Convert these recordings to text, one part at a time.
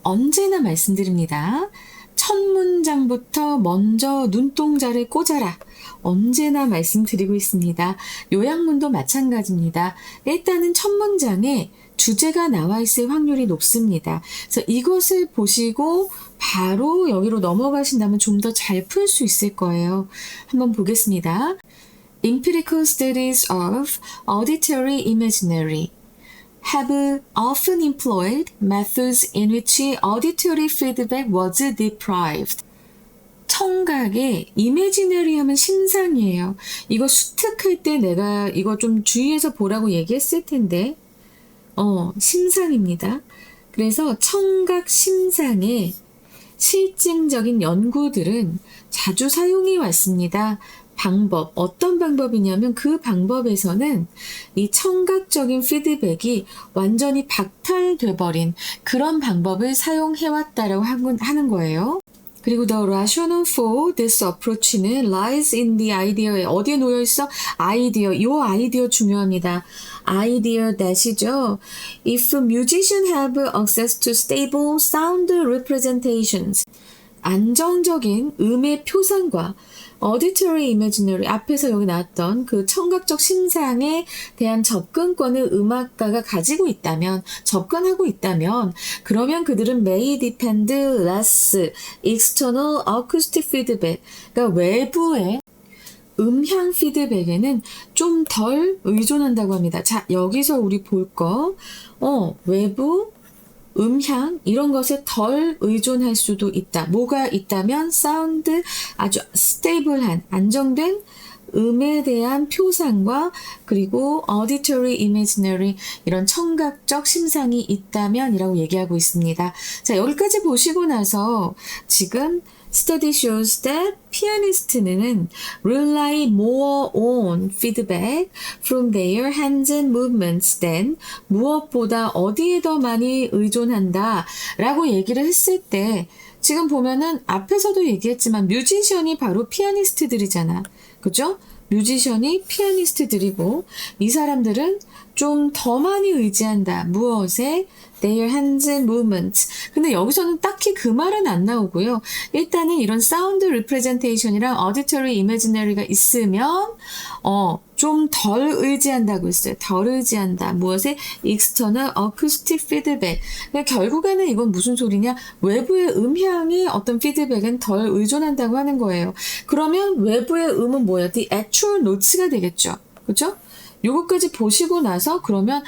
언제나 말씀드립니다. 첫 문장부터 먼저 눈동자를 꽂아라. 언제나 말씀드리고 있습니다. 요약문도 마찬가지입니다. 일단은 첫 문장에 주제가 나와 있을 확률이 높습니다. 그래서 이것을 보시고 바로 여기로 넘어가신다면 좀 더 잘 풀 수 있을 거예요. 한번 보겠습니다. Empirical studies of auditory imaginary have often employed methods in which auditory feedback was deprived. 청각의 imaginary 하면 심상이에요. 이거 수특할 때 내가 이거 좀 주의해서 보라고 얘기했을 텐데 심상입니다. 그래서 청각 심상의 실증적인 연구들은 자주 사용해 왔습니다. 방법, 어떤 방법이냐면 그 방법에서는 이 청각적인 피드백이 완전히 박탈돼 버린 그런 방법을 사용해 왔다라고 하는 거예요. 그리고 the rationale for this approach는 lies in the idea에 어디에 놓여 있어? 아이디어. 이 아이디어 중요합니다. 아이디어 that이죠. If musicians have access to stable sound representations, 안정적인 음의 표상과 auditory imaginary 앞에서 여기 나왔던 그 청각적 심상에 대한 접근권을 음악가가 가지고 있다면, 접근하고 있다면, 그러면 그들은 may depend less external acoustic feedback, 그러니까 외부의 음향 피드백에는 좀 덜 의존한다고 합니다. 자, 여기서 우리 볼 거, 외부 음향 이런 것에 덜 의존할 수도 있다. 뭐가 있다면 사운드 아주 스테이블한 안정된 음에 대한 표상과 그리고 auditory imaginary 이런 청각적 심상이 있다면 이라고 얘기하고 있습니다. 자, 여기까지 보시고 나서 지금 Study shows that pianist는 rely more on feedback from their hands and movements than 무엇보다 어디에 더 많이 의존한다 라고 얘기를 했을 때 지금 보면은 앞에서도 얘기했지만 뮤지션이 바로 피아니스트들이잖아. 그죠? 뮤지션이 피아니스트들이고 이 사람들은 좀 더 많이 의지한다. 무엇에? Their hands and movements. 근데 여기서는 딱히 그 말은 안 나오고요. 일단은 이런 사운드 리프레젠테이션이랑 auditory imaginary가 있으면 좀 덜 의지한다고 했어요. 덜 의지한다. 무엇에? external acoustic feedback. 그러니까 결국에는 이건 무슨 소리냐? 외부의 음향이 어떤 피드백은 덜 의존한다고 하는 거예요. 그러면 외부의 음은 뭐예요? The actual notes가 되겠죠. 그렇죠? 요거까지 보시고 나서 그러면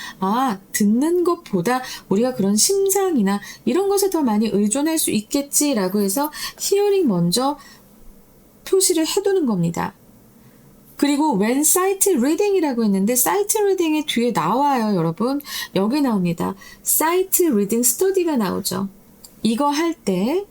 듣는 것보다 우리가 그런 심상이나 이런 것에 더 많이 의존할 수 있겠지라고 해서 히어링 먼저 표시를 해두는 겁니다. 그리고 when sight reading이라고 했는데 sight reading이 뒤에 나와요, 여러분. 여기 나옵니다. sight reading study가 나오죠. 이거 할 때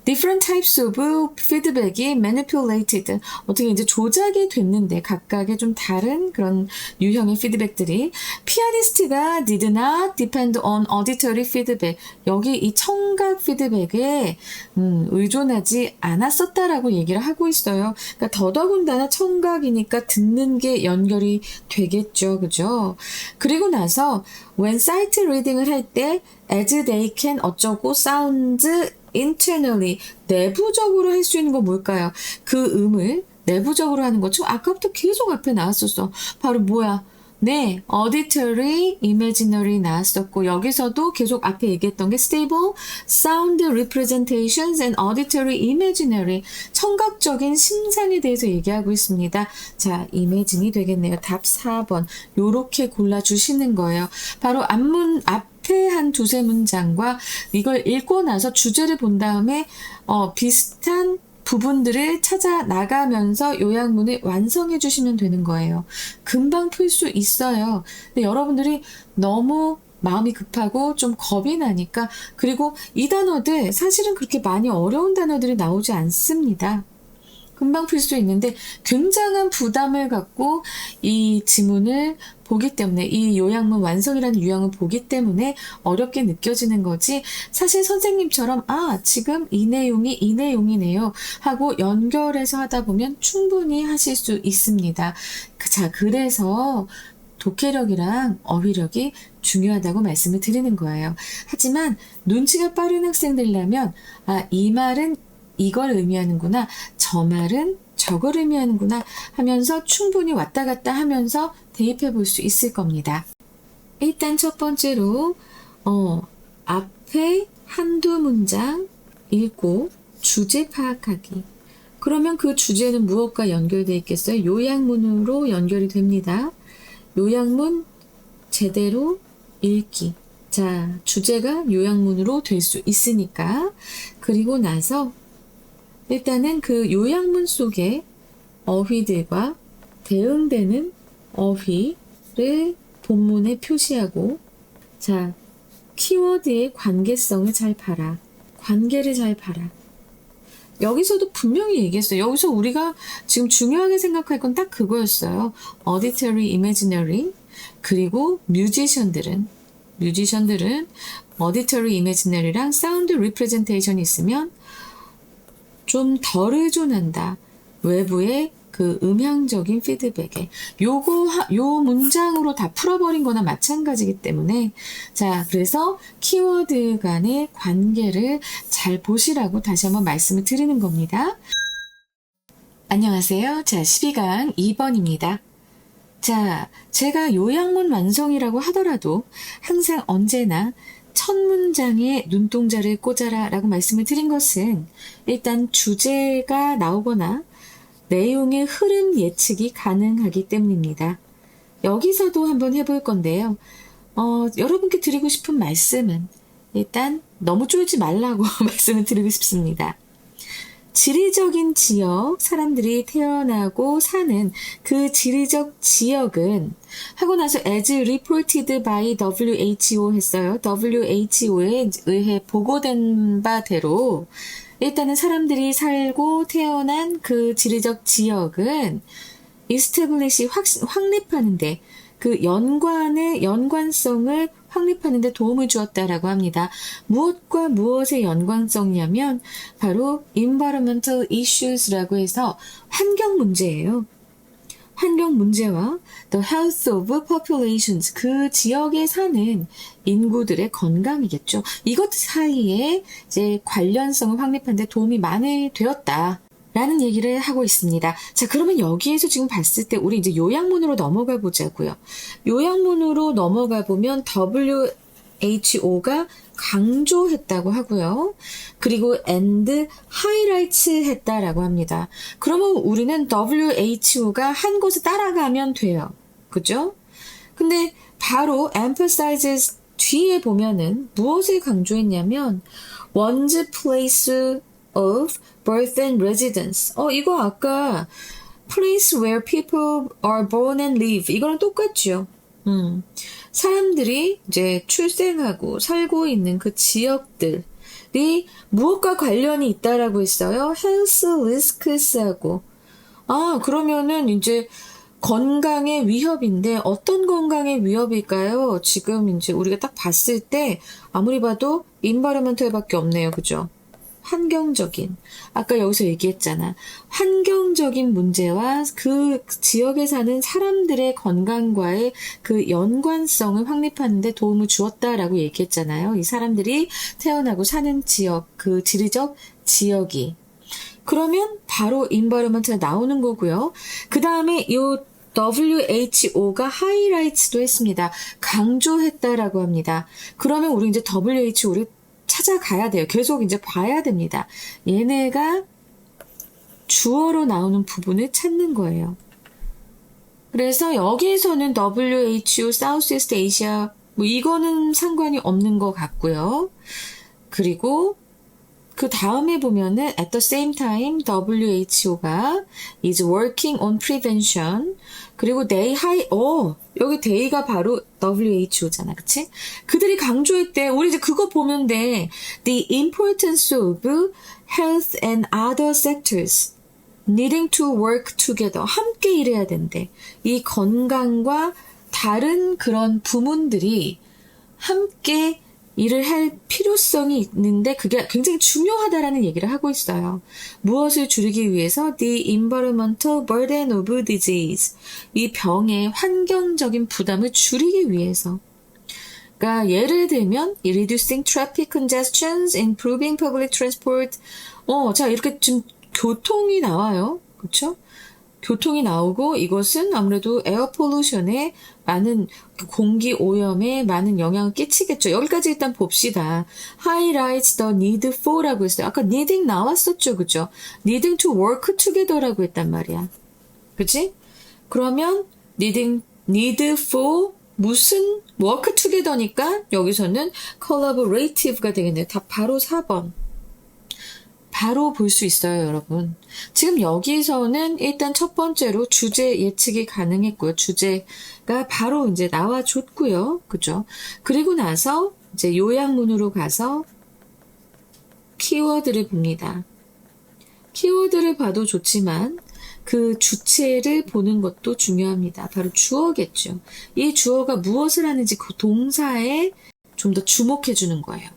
different types of feedback이 manipulated. 어떻게 이제 조작이 됐는데 각각의 좀 다른 그런 유형의 피드백들이 피아니스트가 did not depend on auditory feedback. 여기 이 청각 피드백에 의존하지 않았었다라고 얘기를 하고 있어요. 그러니까 더더군다나 청각이니까 듣는 게 연결이 되겠죠. 그죠? 그리고 나서 when sight reading을 할 때 as they can 어쩌고 sound internally 내부적으로 할 수 있는 건 뭘까요? 그 음을 내부적으로 하는 거. 지금 아까부터 계속 앞에 나왔었어. 바로 뭐야? 네, auditory imaginary 나왔었고 여기서도 계속 앞에 얘기했던 게 stable sound representations and auditory imaginary 청각적인 심상에 대해서 얘기하고 있습니다. 자, imagine이 되겠네요. 답 4번. 요렇게 골라주시는 거예요. 바로 앞에 한 두세 문장과 이걸 읽고 나서 주제를 본 다음에 비슷한 부분들을 찾아 나가면서 요약문을 완성해 주시면 되는 거예요. 금방 풀 수 있어요. 근데 여러분들이 너무 마음이 급하고 좀 겁이 나니까 그리고 이 단어들 사실은 그렇게 많이 어려운 단어들이 나오지 않습니다. 금방 풀 수 있는데 굉장한 부담을 갖고 이 지문을 보기 때문에 이 요약문 완성이라는 유형을 보기 때문에 어렵게 느껴지는 거지 사실 선생님처럼 지금 이 내용이 이 내용이네요 하고 연결해서 하다 보면 충분히 하실 수 있습니다. 자, 그래서 독해력이랑 어휘력이 중요하다고 말씀을 드리는 거예요. 하지만 눈치가 빠른 학생들이라면 이 말은 이걸 의미하는구나, 저 말은 저걸 의미하는구나 하면서 충분히 왔다 갔다 하면서 대입해 볼 수 있을 겁니다. 일단 첫 번째로 앞에 한두 문장 읽고 주제 파악하기. 그러면 그 주제는 무엇과 연결되어 있겠어요? 요약문으로 연결이 됩니다. 요약문 제대로 읽기. 자, 주제가 요약문으로 될 수 있으니까. 그리고 나서 일단은 그 요약문 속에 어휘들과 대응되는 어휘를 본문에 표시하고, 자, 키워드의 관계성을 잘 봐라. 관계를 잘 봐라. 여기서도 분명히 얘기했어요. 여기서 우리가 지금 중요하게 생각할 건 딱 그거였어요. auditory, imaginary. 그리고 뮤지션들은 auditory, imaginary랑 sound representation이 있으면 좀 덜 의존한다. 외부의 그 음향적인 피드백에. 요 문장으로 다 풀어버린 거나 마찬가지이기 때문에, 자, 그래서 키워드 간의 관계를 잘 보시라고 다시 한번 말씀을 드리는 겁니다. 안녕하세요. 자, 12강 2번입니다. 자, 제가 요약문 완성이라고 하더라도 항상 언제나 첫 문장에 눈동자를 꽂아라 라고 말씀을 드린 것은 일단 주제가 나오거나 내용의 흐름 예측이 가능하기 때문입니다. 여기서도 한번 해볼 건데요. 여러분께 드리고 싶은 말씀은 일단 너무 쫄지 말라고 말씀을 드리고 싶습니다. 지리적인 지역, 사람들이 태어나고 사는 그 지리적 지역은 하고 나서 as reported by WHO 했어요. WHO에 의해 보고된 바대로 일단은 사람들이 살고 태어난 그 지리적 지역은 establish 확립하는데 그 연관성을 확립하는데 도움을 주었다라고 합니다. 무엇과 무엇의 연관성이냐면 바로 environmental issues라고 해서 환경 문제예요. 환경 문제와 the health of populations, 그 지역에 사는 인구들의 건강이겠죠. 이것 사이에 이제 관련성을 확립하는데 도움이 많이 되었다. 라는 얘기를 하고 있습니다. 자, 그러면 여기에서 지금 봤을 때 우리 이제 요약문으로 넘어가 보자고요. 요약문으로 넘어가 보면 WHO가 강조했다고 하고요. 그리고 and highlights 했다라고 합니다. 그러면 우리는 WHO가 한 것을 따라가면 돼요. 그죠? 근데 바로 emphasizes 뒤에 보면은 무엇을 강조했냐면 one's place of birth and residence. 이거 아까 place where people are born and live. 이거랑 똑같죠. 사람들이 이제 출생하고 살고 있는 그 지역들이 무엇과 관련이 있다라고 했어요? health risks하고. 그러면은 이제 건강의 위협인데 어떤 건강의 위협일까요? 지금 이제 우리가 딱 봤을 때 아무리 봐도 environmental밖에 없네요. 그죠? 환경적인, 아까 여기서 얘기했잖아. 환경적인 문제와 그 지역에 사는 사람들의 건강과의 그 연관성을 확립하는 데 도움을 주었다라고 얘기했잖아요. 이 사람들이 태어나고 사는 지역, 그 지리적 지역이. 그러면 바로 environmental 나오는 거고요. 그 다음에 이 WHO가 highlights도 했습니다. 강조했다라고 합니다. 그러면 우리 이제 WHO를 찾아가야 돼요. 계속 이제 봐야 됩니다. 얘네가 주어로 나오는 부분을 찾는 거예요. 그래서 여기에서는 WHO, Southeast Asia, 이거는 상관이 없는 것 같고요. 그리고 그 다음에 보면은 at the same time WHO가 is working on prevention. 그리고 여기 they가 바로 WHO잖아. 그치? 그들이 강조했대. 우리 이제 그거 보면 돼. The importance of health and other sectors needing to work together. 함께 일해야 된대. 이 건강과 다른 그런 부문들이 함께 일을 할 필요성이 있는데 그게 굉장히 중요하다라는 얘기를 하고 있어요. 무엇을 줄이기 위해서? The environmental burden of disease. 이 병의 환경적인 부담을 줄이기 위해서. 그러니까 예를 들면 reducing traffic congestions, improving public transport. 자 이렇게 지금 교통이 나와요. 그렇죠? 교통이 나오고 이것은 아무래도 에어 폴루션에 많은 공기 오염에 많은 영향을 끼치겠죠. 여기까지 일단 봅시다. Highlights the need for라고 했어요. 아까 needing 나왔었죠. 그죠? needing to work together라고 했단 말이야. 그치? 그러면 need for 무슨 work together니까 여기서는 collaborative가 되겠네요. 다 바로 4번. 바로 볼 수 있어요, 여러분. 지금 여기서는 일단 첫 번째로 주제 예측이 가능했고요. 주제가 바로 이제 나와줬고요. 그죠? 그리고 나서 이제 요약문으로 가서 키워드를 봅니다. 키워드를 봐도 좋지만 그 주체를 보는 것도 중요합니다. 바로 주어겠죠. 이 주어가 무엇을 하는지 그 동사에 좀 더 주목해 주는 거예요.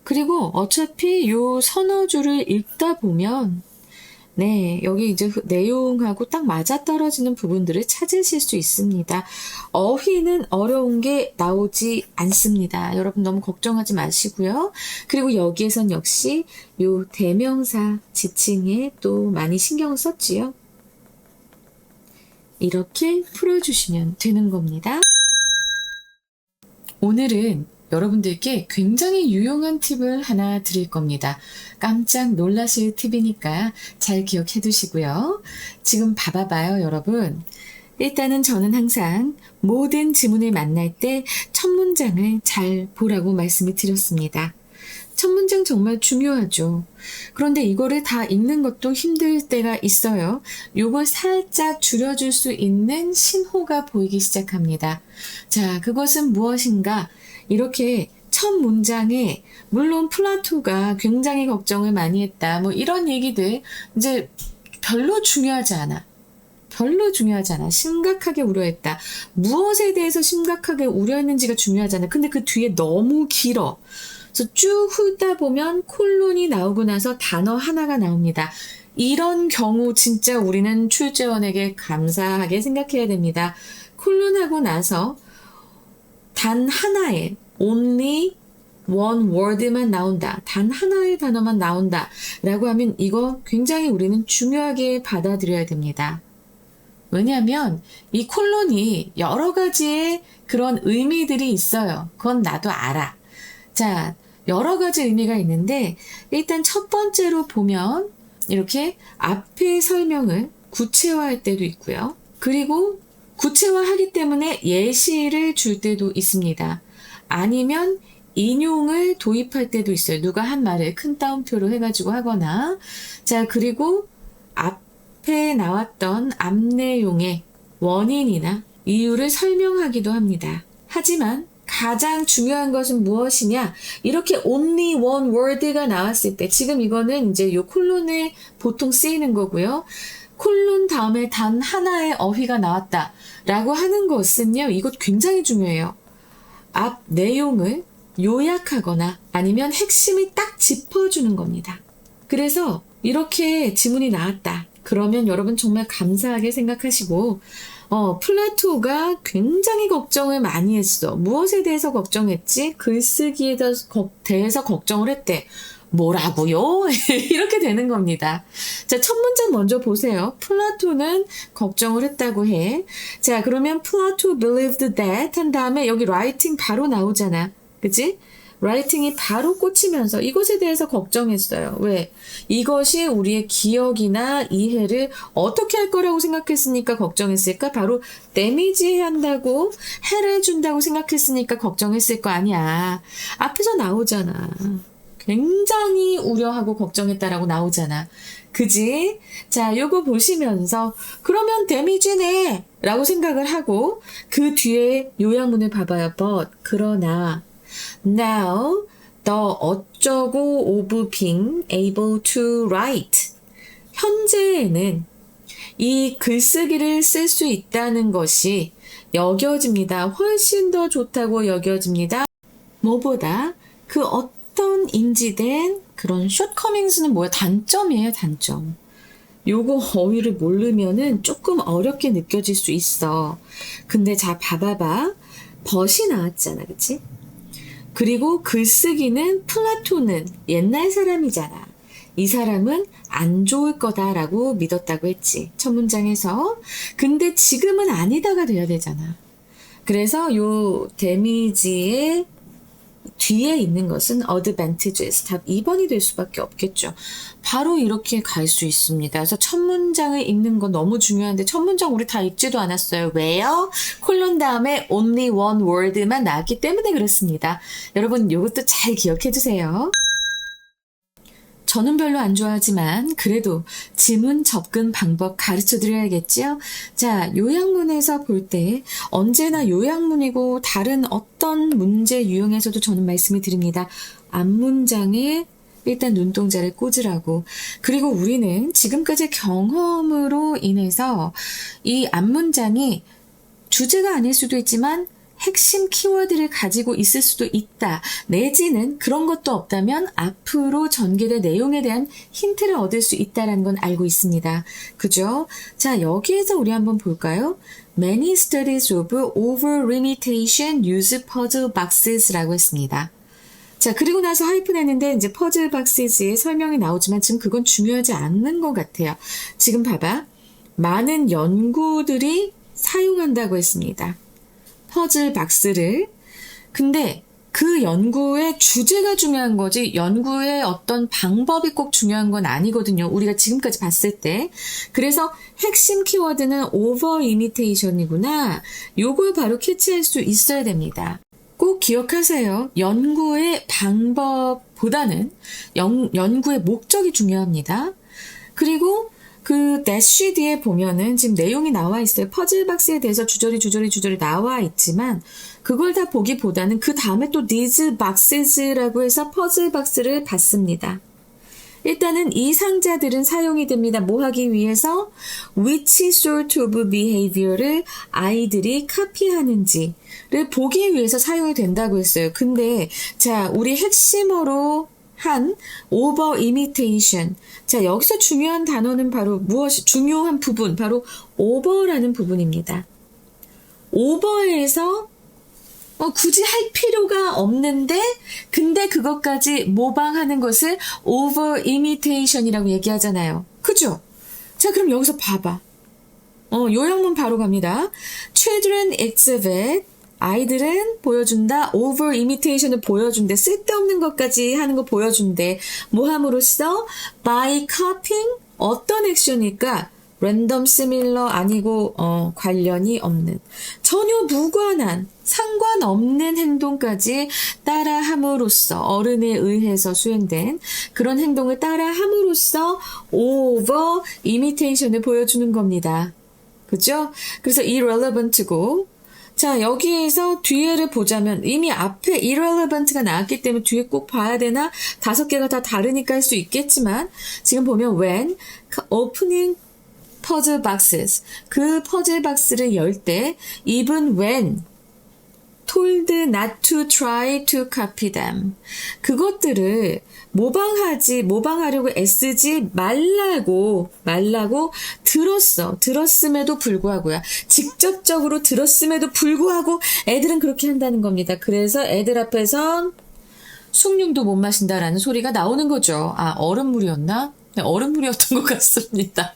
그리고 어차피 요 서너주를 읽다 보면 네, 여기 이제 내용하고 딱 맞아떨어지는 부분들을 찾으실 수 있습니다. 어휘는 어려운 게 나오지 않습니다. 여러분 너무 걱정하지 마시고요. 그리고 여기에선 역시 요 대명사 지칭에 또 많이 신경을 썼지요. 이렇게 풀어주시면 되는 겁니다. 오늘은 여러분들께 굉장히 유용한 팁을 하나 드릴 겁니다. 깜짝 놀라실 팁이니까 잘 기억해 두시고요. 지금 봐봐요, 여러분. 일단은 저는 항상 모든 지문을 만날 때 첫 문장을 잘 보라고 말씀을 드렸습니다. 첫 문장 정말 중요하죠. 그런데 이거를 다 읽는 것도 힘들 때가 있어요. 요걸 살짝 줄여줄 수 있는 신호가 보이기 시작합니다. 자, 그것은 무엇인가? 이렇게 첫 문장에 물론 플라토가 굉장히 걱정을 많이 했다. 뭐 이런 얘기들 이제 별로 중요하지 않아. 심각하게 우려했다. 무엇에 대해서 심각하게 우려했는지가 중요하잖아. 근데 그 뒤에 너무 길어. 그래서 쭉 훑다 보면 콜론이 나오고 나서 단어 하나가 나옵니다. 이런 경우 진짜 우리는 출제원에게 감사하게 생각해야 됩니다. 콜론하고 나서 단 하나의 only one word만 나온다. 단 하나의 단어만 나온다. 라고 하면 이거 굉장히 우리는 중요하게 받아들여야 됩니다. 왜냐하면 이 콜론이 여러 가지의 그런 의미들이 있어요. 그건 나도 알아. 자, 여러 가지 의미가 있는데 일단 첫 번째로 보면 이렇게 앞에 설명을 구체화할 때도 있고요. 그리고 구체화하기 때문에 예시를 줄 때도 있습니다. 아니면 인용을 도입할 때도 있어요. 누가 한 말을 큰 따옴표로 해가지고 하거나. 자, 그리고 앞에 나왔던 앞 내용의 원인이나 이유를 설명하기도 합니다. 하지만 가장 중요한 것은 무엇이냐? 이렇게 only one word가 나왔을 때, 지금 이거는 이제 요 콜론에 보통 쓰이는 거고요. 콜론 다음에 단 하나의 어휘가 나왔다 라고 하는 것은요, 이것 굉장히 중요해요. 앞 내용을 요약하거나 아니면 핵심을 딱 짚어주는 겁니다. 그래서 이렇게 지문이 나왔다. 그러면 여러분 정말 감사하게 생각하시고, 플라토가 굉장히 걱정을 많이 했어. 무엇에 대해서 걱정했지? 글쓰기에 대해서 걱정을 했대. 뭐라고요? 이렇게 되는 겁니다. 자, 첫 문장 먼저 보세요. 플라토는 걱정을 했다고 해. 자, 그러면 플라토 believed that 한 다음에 여기 writing 바로 나오잖아. 그치? writing이 바로 꽂히면서 이것에 대해서 걱정했어요. 왜? 이것이 우리의 기억이나 이해를 어떻게 할 거라고 생각했으니까 걱정했을까? 바로 데미지 한다고, 해를 준다고 생각했으니까 걱정했을 거 아니야. 앞에서 나오잖아. 굉장히 우려하고 걱정했다라고 나오잖아. 그지? 자, 요거 보시면서 그러면 데미지네 라고 생각을 하고 그 뒤에 요약문을 봐봐요. But, 그러나 now the 어쩌고 of being able to write. 현재에는 이 글쓰기를 쓸 수 있다는 것이 여겨집니다. 훨씬 더 좋다고 여겨집니다. 뭐보다 그 어떤 인지된 그런 shortcomings는 뭐야? 단점이에요, 단점. 요거 어휘를 모르면은 조금 어렵게 느껴질 수 있어. 근데 자, 봐봐봐. 벗이 나왔잖아, 그치? 그리고 글쓰기는 플라톤은 옛날 사람이잖아. 이 사람은 안 좋을 거다라고 믿었다고 했지. 첫 문장에서. 근데 지금은 아니다가 돼야 되잖아. 그래서 요 데미지의 뒤에 있는 것은 advantages. 답 2번이 될 수밖에 없겠죠. 바로 이렇게 갈 수 있습니다. 그래서 첫 문장을 읽는 건 너무 중요한데 첫 문장 우리 다 읽지도 않았어요. 왜요? 콜론 다음에 only one word만 나왔기 때문에 그렇습니다. 여러분 이것도 잘 기억해 주세요. 저는 별로 안 좋아하지만 그래도 지문 접근 방법 가르쳐 드려야겠죠? 자, 요약문에서 볼 때 언제나 요약문이고 다른 어떤 문제 유형에서도 저는 말씀을 드립니다. 앞문장에 일단 눈동자를 꽂으라고. 그리고 우리는 지금까지 경험으로 인해서 이 앞문장이 주제가 아닐 수도 있지만 핵심 키워드를 가지고 있을 수도 있다. 내지는 그런 것도 없다면 앞으로 전개될 내용에 대한 힌트를 얻을 수 있다는 건 알고 있습니다. 그죠? 자, 여기에서 우리 한번 볼까요? Many studies of over-limitation use puzzle boxes라고 했습니다. 자, 그리고 나서 하이픈 했는데 이제 퍼즐 박스의 설명이 나오지만 지금 그건 중요하지 않는 것 같아요. 지금 봐봐. 많은 연구들이 사용한다고 했습니다. 퍼즐 박스를. 근데 그 연구의 주제가 중요한 거지 연구의 어떤 방법이 꼭 중요한 건 아니거든요. 우리가 지금까지 봤을 때. 그래서 핵심 키워드는 over imitation이구나. 요걸 바로 캐치할 수 있어야 됩니다. 꼭 기억하세요. 연구의 방법보다는 연구의 목적이 중요합니다. 그리고 그 대쉬 뒤에 보면은 지금 내용이 나와 있어요. 퍼즐 박스에 대해서 주저리 나와 있지만 그걸 다 보기보다는 그 다음에 또 these boxes라고 해서 퍼즐 박스를 봤습니다. 일단은 이 상자들은 사용이 됩니다. 뭐 하기 위해서? Which sort of behavior를 아이들이 카피하는지를 보기 위해서 사용이 된다고 했어요. 근데 자, 우리 핵심어로 한 over imitation. 자, 여기서 중요한 단어는 바로 중요한 부분, 바로 over라는 부분입니다. over에서 굳이 할 필요가 없는데 근데 그것까지 모방하는 것을 over imitation이라고 얘기하잖아요. 그죠? 자, 그럼 여기서 봐봐. 요약문 바로 갑니다. Children exhibit. 아이들은 보여준다. over imitation을 보여준대. 쓸데없는 것까지 하는 거 보여준대. 뭐 함으로써? by copying. 어떤 액션일까? random, similar 아니고 관련이 없는. 전혀 무관한, 상관없는 행동까지 따라함으로써 어른에 의해서 수행된 그런 행동을 따라함으로써 over imitation을 보여주는 겁니다. 그죠? 그래서 irrelevant고 자, 여기에서 뒤에를 보자면 이미 앞에 irrelevant가 나왔기 때문에 뒤에 꼭 봐야 되나? 5개가 다 다르니까 할 수 있겠지만 지금 보면 when opening puzzle boxes 그 퍼즐 박스를 열 때 even when told not to try to copy them 그것들을 모방하려고 애쓰지 말라고 들었음에도 불구하고요. 직접적으로 들었음에도 불구하고 애들은 그렇게 한다는 겁니다. 그래서 애들 앞에선 숭늉도 못 마신다라는 소리가 나오는 거죠. 아, 얼음물이었나? 네, 얼음물이었던 것 같습니다.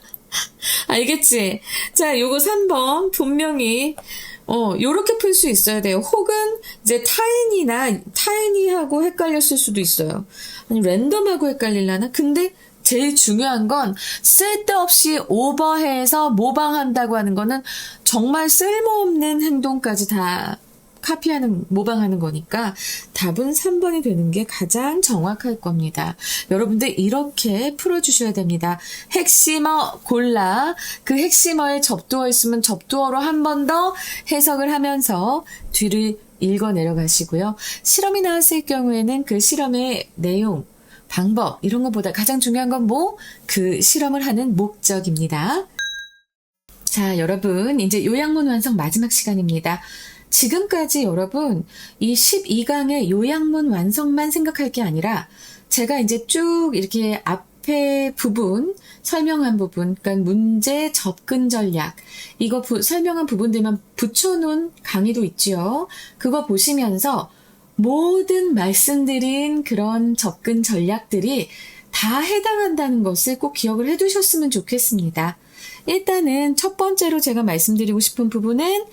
알겠지? 자, 요거 3번 분명히 요렇게 풀 수 있어야 돼요. 혹은 이제 타인이하고 헷갈렸을 수도 있어요. 아니 랜덤하고 헷갈릴라나? 근데 제일 중요한 건 쓸데없이 오버해서 모방한다고 하는 거는 정말 쓸모없는 행동까지 다 모방하는 거니까 답은 3번이 되는 게 가장 정확할 겁니다. 여러분들 이렇게 풀어주셔야 됩니다. 핵심어 골라 그 핵심어에 접두어 있으면 접두어로 한 번 더 해석을 하면서 뒤를 읽어 내려가시고요. 실험이 나왔을 경우에는 그 실험의 내용, 방법 이런 것보다 가장 중요한 건 그 실험을 하는 목적입니다. 자, 여러분 이제 요약문 완성 마지막 시간입니다. 지금까지 여러분 이 12강의 요약문 완성만 생각할 게 아니라 제가 이제 쭉 이렇게 앞에 부분 설명한 부분, 그러니까 문제 접근 전략 이거 설명한 부분들만 붙여놓은 강의도 있지요. 그거 보시면서 모든 말씀드린 그런 접근 전략들이 다 해당한다는 것을 꼭 기억을 해두셨으면 좋겠습니다. 일단은 첫 번째로 제가 말씀드리고 싶은 부분은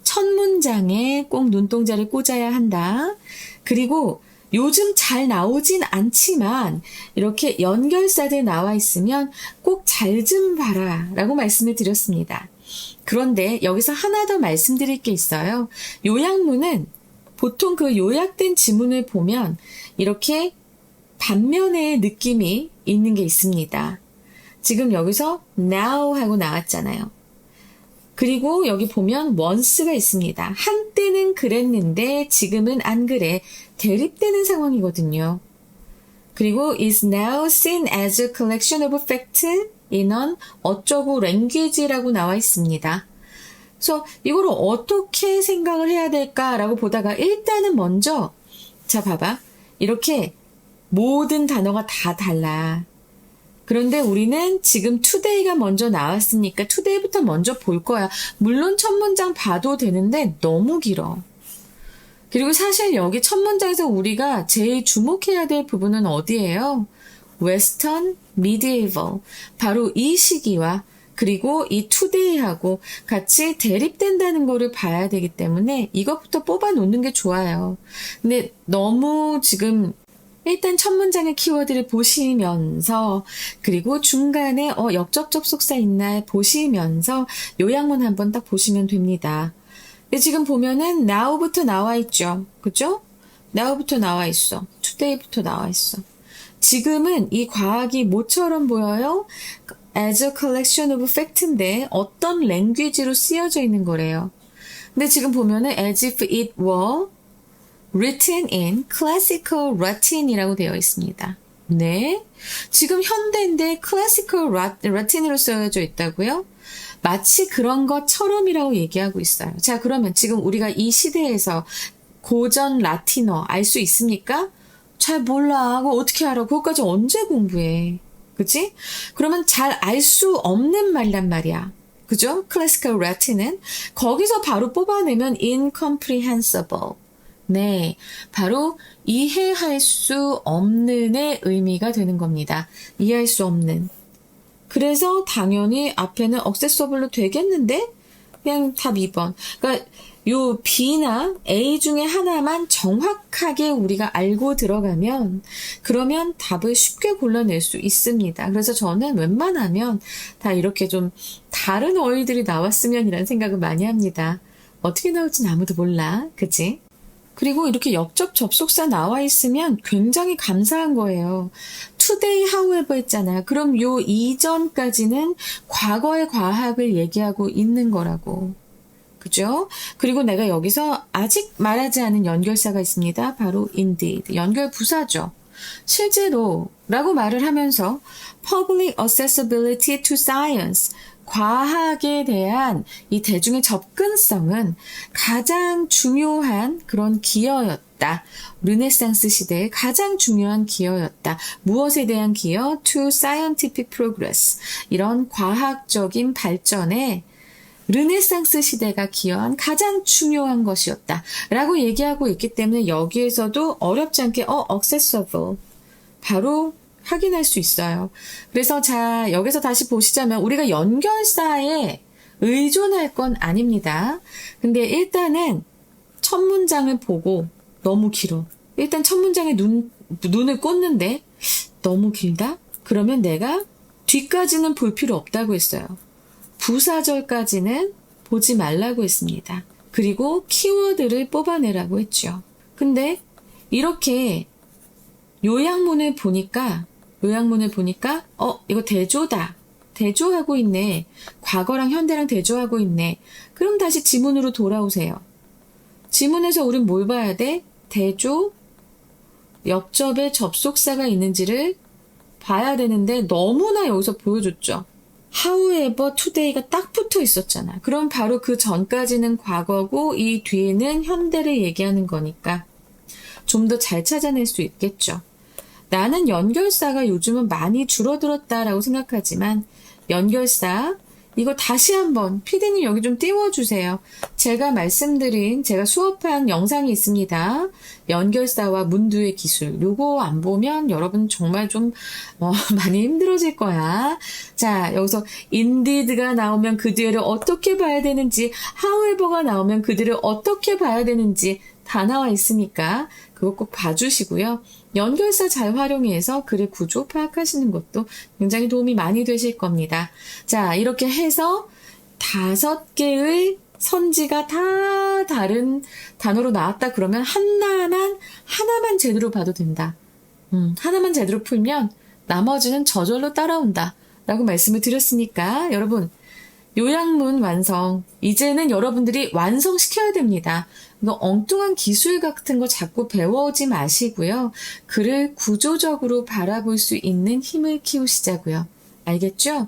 첫 문장에 꼭 눈동자를 꽂아야 한다. 그리고 요즘 잘 나오진 않지만 이렇게 연결사들 나와 있으면 꼭 잘 좀 봐라 라고 말씀을 드렸습니다. 그런데 여기서 하나 더 말씀드릴 게 있어요. 요약문은 보통 그 요약된 지문을 보면 이렇게 반면의 느낌이 있는 게 있습니다. 지금 여기서 now 하고 나왔잖아요. 그리고 여기 보면 once가 있습니다. 한때는 그랬는데 지금은 안 그래. 대립되는 상황이거든요. 그리고 is now seen as a collection of facts in an 어쩌고 language라고 나와 있습니다. 그래서 이걸 어떻게 생각을 해야 될까라고 보다가 일단은 먼저 자 봐봐. 이렇게 모든 단어가 다 달라. 그런데 우리는 지금 today가 먼저 나왔으니까 today부터 먼저 볼 거야. 물론 첫 문장 봐도 되는데 너무 길어. 그리고 사실 여기 첫 문장에서 우리가 제일 주목해야 될 부분은 어디예요? Western, Medieval. 바로 이 시기와 그리고 이 today하고 같이 대립된다는 거를 봐야 되기 때문에 이것부터 뽑아 놓는 게 좋아요. 근데 너무 지금 일단 첫 문장의 키워드를 보시면서 그리고 중간에 역접 접속사 있나 보시면서 요약문 한번 딱 보시면 됩니다. 근데 지금 보면은 now부터 나와 있죠. 그죠? now부터 나와 있어. today부터 나와 있어. 지금은 이 과학이 뭐처럼 보여요? as a collection of fact인데 어떤 language로 쓰여져 있는 거래요. 근데 지금 보면은 as if it were written in classical Latin이라고 되어 있습니다. 네. 지금 현대인데 classical Latin으로 쓰여져 있다고요? 마치 그런 것처럼이라고 얘기하고 있어요. 자, 그러면 지금 우리가 이 시대에서 고전 라틴어 알 수 있습니까? 잘 몰라. 그거 어떻게 알아? 그것까지 언제 공부해? 그치? 그러면 잘 알 수 없는 말란 말이야. 그죠? classical Latin은 거기서 바로 뽑아내면 incomprehensible. 네, 바로 이해할 수 없는의 의미가 되는 겁니다. 이해할 수 없는. 그래서 당연히 앞에는 accessible로 되겠는데 그냥 답 2번. 그러니까 요 B나 A 중에 하나만 정확하게 우리가 알고 들어가면 그러면 답을 쉽게 골라낼 수 있습니다. 그래서 저는 웬만하면 다 이렇게 좀 다른 어휘들이 나왔으면 이라는 생각을 많이 합니다. 어떻게 나올지는 아무도 몰라. 그치? 그리고 이렇게 역접 접속사 나와 있으면 굉장히 감사한 거예요. today, however 했잖아요. 그럼 요 이전까지는 과거의 과학을 얘기하고 있는 거라고. 그죠? 그리고 내가 여기서 아직 말하지 않은 연결사가 있습니다. 바로 indeed. 연결 부사죠. 실제로 라고 말을 하면서 public accessibility to science. 과학에 대한 이 대중의 접근성은 가장 중요한 그런 기여였다. 르네상스 시대의 가장 중요한 기여였다. 무엇에 대한 기여? To scientific progress. 이런 과학적인 발전에 르네상스 시대가 기여한 가장 중요한 것이었다. 라고 얘기하고 있기 때문에 여기에서도 어렵지 않게 accessible. 바로 확인할 수 있어요. 그래서 자, 여기서 다시 보시자면 우리가 연결사에 의존할 건 아닙니다. 근데 일단은 첫 문장을 보고 너무 길어. 일단 첫 문장에 눈을 꽂는데 너무 길다? 그러면 내가 뒤까지는 볼 필요 없다고 했어요. 부사절까지는 보지 말라고 했습니다. 그리고 키워드를 뽑아내라고 했죠. 근데 이렇게 요약문을 보니까 이거 대조다. 대조하고 있네. 과거랑 현대랑 대조하고 있네. 그럼 다시 지문으로 돌아오세요. 지문에서 우린 뭘 봐야 돼? 대조, 역접에 접속사가 있는지를 봐야 되는데 너무나 여기서 보여줬죠. however, today가 딱 붙어 있었잖아. 그럼 바로 그 전까지는 과거고 이 뒤에는 현대를 얘기하는 거니까 좀 더 잘 찾아낼 수 있겠죠. 나는 연결사가 요즘은 많이 줄어들었다라고 생각하지만 연결사 이거 다시 한번 피디님 여기 좀 띄워주세요. 제가 말씀드린 제가 수업한 영상이 있습니다. 연결사와 문두의 기술 요거 안 보면 여러분 정말 좀 많이 힘들어질 거야. 자 여기서 indeed가 나오면 그 뒤를 어떻게 봐야 되는지 however가 나오면 그 뒤를 어떻게 봐야 되는지 다 나와 있으니까 그거 꼭 봐주시고요. 연결사 잘 활용해서 글의 구조 파악하시는 것도 굉장히 도움이 많이 되실 겁니다. 자, 이렇게 해서 5개의 선지가 다 다른 단어로 나왔다 그러면 하나만 제대로 봐도 된다. 하나만 제대로 풀면 나머지는 저절로 따라온다. 라고 말씀을 드렸으니까 여러분 요약문 완성. 이제는 여러분들이 완성시켜야 됩니다. 이거 엉뚱한 기술 같은 거 자꾸 배워오지 마시고요. 글을 구조적으로 바라볼 수 있는 힘을 키우시자고요. 알겠죠?